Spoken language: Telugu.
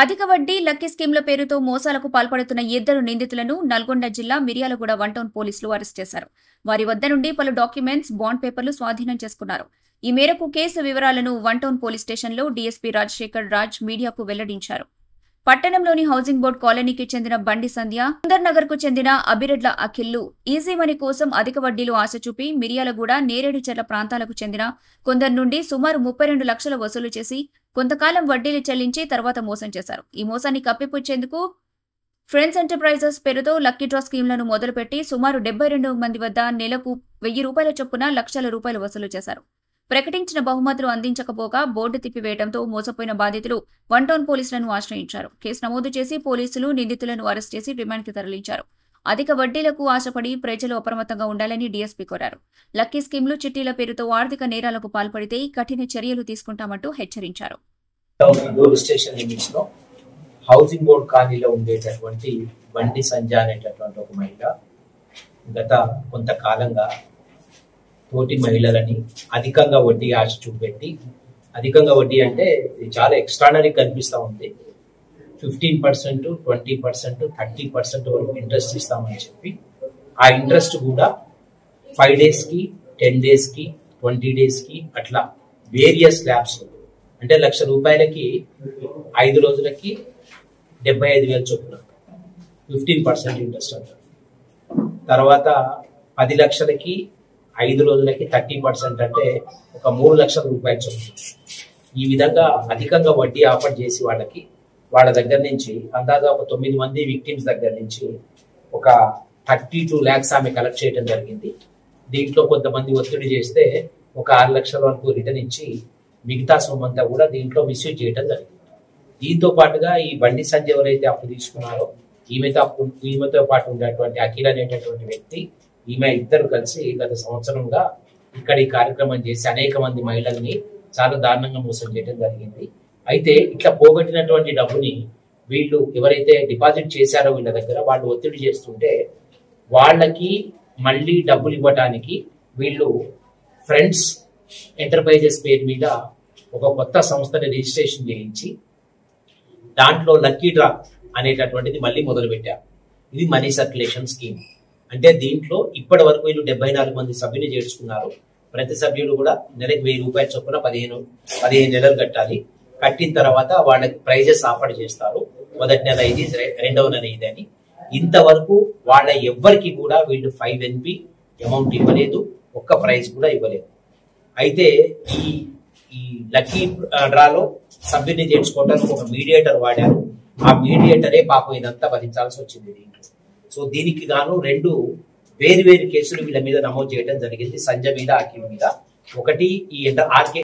అధిక వడ్డీ లక్కీ స్కీమ్ల పేరుతో మోసాలకు పాల్పడుతున్న ఇద్దరు నిందితులను నల్గొండ జిల్లా మిర్యాలగూడ వన్ టౌన్ పోలీసులు అరెస్ట్ చేశారు. వారి వద్ద నుండి పలు డాక్యుమెంట్స్, బాండ్ పేపర్లు స్వాధీనం చేసుకున్నారు. ఈ మేరకు కేసు వివరాలను వన్ టౌన్ పోలీస్ స్టేషన్లో డీఎస్పీ రాజశేఖర్ రాజ్ మీడియాకు వెల్లడించారు. పట్టణంలోని హౌసింగ్ బోర్డు కాలనీకి చెందిన బండి సంధ్య, సుందర్ నగర్ కు చెందిన అబిరెడ్ల అఖిల్లు ఈజీ మనీ కోసం అధిక వడ్డీలు ఆశ చూపి మిర్యాలగూడ, నేరేడుచెర్ల ప్రాంతాలకు చెందిన కొందరి నుండి సుమారు 32 లక్షలు వసూలు చేసి కొంతకాలం వడ్డీలు చెల్లించి తర్వాత మోసం చేశారు. ఈ మోసాన్ని కప్పిపుచ్చేందుకు ఫ్రెండ్స్ ఎంటర్ప్రైజెస్ పేరుతో లక్కీ డ్రా స్కీమ్లను మొదలుపెట్టి సుమారు 72 మంది వద్ద నెలకు ₹1000 చొప్పున లక్షల రూపాయలు వసూలు చేశారు. ప్రకటించిన బహుమతులు అందించకపోగా బోర్డు తిప్పివేయడంతో మోసపోయిన బాధితులు వన్ టౌన్ పోలీసులను ఆశ్రయించారు. కేసు నమోదు చేసి పోలీసులు నిందితులను అరెస్ట్ చేసి రిమాండ్కి తరలించారు. అధిక వడ్డీలకు ఆశపడి ప్రజలు అప్రమత్తంగా ఉండాలని డీఎస్పీ కోరారు. లక్కీ స్కీమ్లు, చిట్టీల పేరుతో ఆర్థిక నేరాలకు పాల్పడితే కఠిన చర్యలు తీసుకుంటామంటూ హెచ్చరించారు. హౌసింగ్ బోర్డు కాలనీలో ఉండేటటువంటి బండి సంధ్య అనేటటువంటి ఒక మహిళ గత కొంతకాలంగా తోటి మహిళలని అధికంగా వడ్డీ ఆశ చూపెట్టి, అధికంగా వడ్డీ అంటే ఇది చాలా ఎక్స్ట్రానరీ కనిపిస్తూ ఉంది. 15%, 20%, 30% వరకు ఇంట్రెస్ట్ ఇస్తామని చెప్పి ఆ ఇంట్రెస్ట్ కూడా 5 daysకి, 10 daysకి, 20 daysకి అట్లా వేరియస్ స్లాబ్స్ అంటే ₹1,00,000కి 5 రోజులకి 75,000 చొప్పున 15% ఇంట్రెస్ట్ అంటారు. తర్వాత 10 లక్షలకి 5 రోజులకి 30% అంటే ఒక ₹3 లక్షల చొప్పున. ఈ విధంగా అధికంగా వడ్డీ ఆఫర్ చేసి వాళ్ళ దగ్గర నుంచి అందాజా ఒక 9 మంది విక్టిమ్స్ దగ్గర నుంచి ఒక 32 lakhs ఆమె కలెక్ట్ చేయడం జరిగింది. దీంట్లో కొంతమంది ఒత్తిడి చేస్తే ఒక 6 లక్షల వరకు రిటర్న్ ఇచ్చి మిగతా సొమ్మంతా కూడా దీంట్లో మిస్యూజ్ చేయడం జరిగింది. దీంతో పాటుగా ఈ బండి సంధ్య ఎవరైతే అప్పు తీసుకున్నారో ఈమెతో పాటు ఉండేటువంటి అఖిల్ అనేటటువంటి వ్యక్తి, ఈమె ఇద్దరు కలిసి గత సంవత్సరంగా ఇక్కడ ఈ కార్యక్రమం చేసి అనేక మంది మహిళల్ని చాలా దారుణంగా మోసం చేయడం జరిగింది. అయితే ఇట్లా పోగొట్టినటువంటి డబ్బుని వీళ్ళు ఎవరైతే డిపాజిట్ చేశారో వీళ్ళ దగ్గర వాళ్ళు ఒత్తిడి చేస్తుంటే వాళ్ళకి మళ్ళీ డబ్బులు ఇవ్వడానికి వీళ్ళు ఫ్రెండ్స్ ఎంటర్ప్రైజెస్ పేరు మీద ఒక కొత్త సంస్థని రిజిస్ట్రేషన్ చేయించి దాంట్లో లక్కీ డ్రా అనేటటువంటిది మళ్ళీ మొదలుపెట్టారు. ఇది మనీ సర్క్యులేషన్ స్కీమ్. అంటే దీంట్లో ఇప్పటి వరకు వీళ్ళు 74 మంది సభ్యులు చేర్చుకున్నారు. ప్రతి సభ్యుడు కూడా నెలకు ₹1000 చొప్పున 15 నెలలు కట్టాలి. కట్టిన తర్వాత వాళ్ళకి ప్రైజెస్ ఆఫర్ చేస్తారు. మొదటి నెల ఇది, రెండవ నెల ఇది అని. ఇంతవరకు వాళ్ళ ఎవ్వరికి కూడా వీళ్ళు 5 NP అమౌంట్ ఇవ్వలేదు, ఒక్క ప్రైజ్ కూడా ఇవ్వలేదు. అయితే ఈ లక్కీ డ్రాలో సభ్యుని చేర్చుకోవడానికి ఒక మీడియేటర్ వాడారు. ఆ మీడియేటరే పాపం ఇదంతా భరించాల్సి వచ్చింది దీంట్లో. సో దీనికి గాను 2 వేరు కేసులు వీళ్ళ మీద నమోదు చేయడం జరిగింది. సంజయ్ మీద, అఖిల్ మీద. ఒకటి ఈ ఆర్కే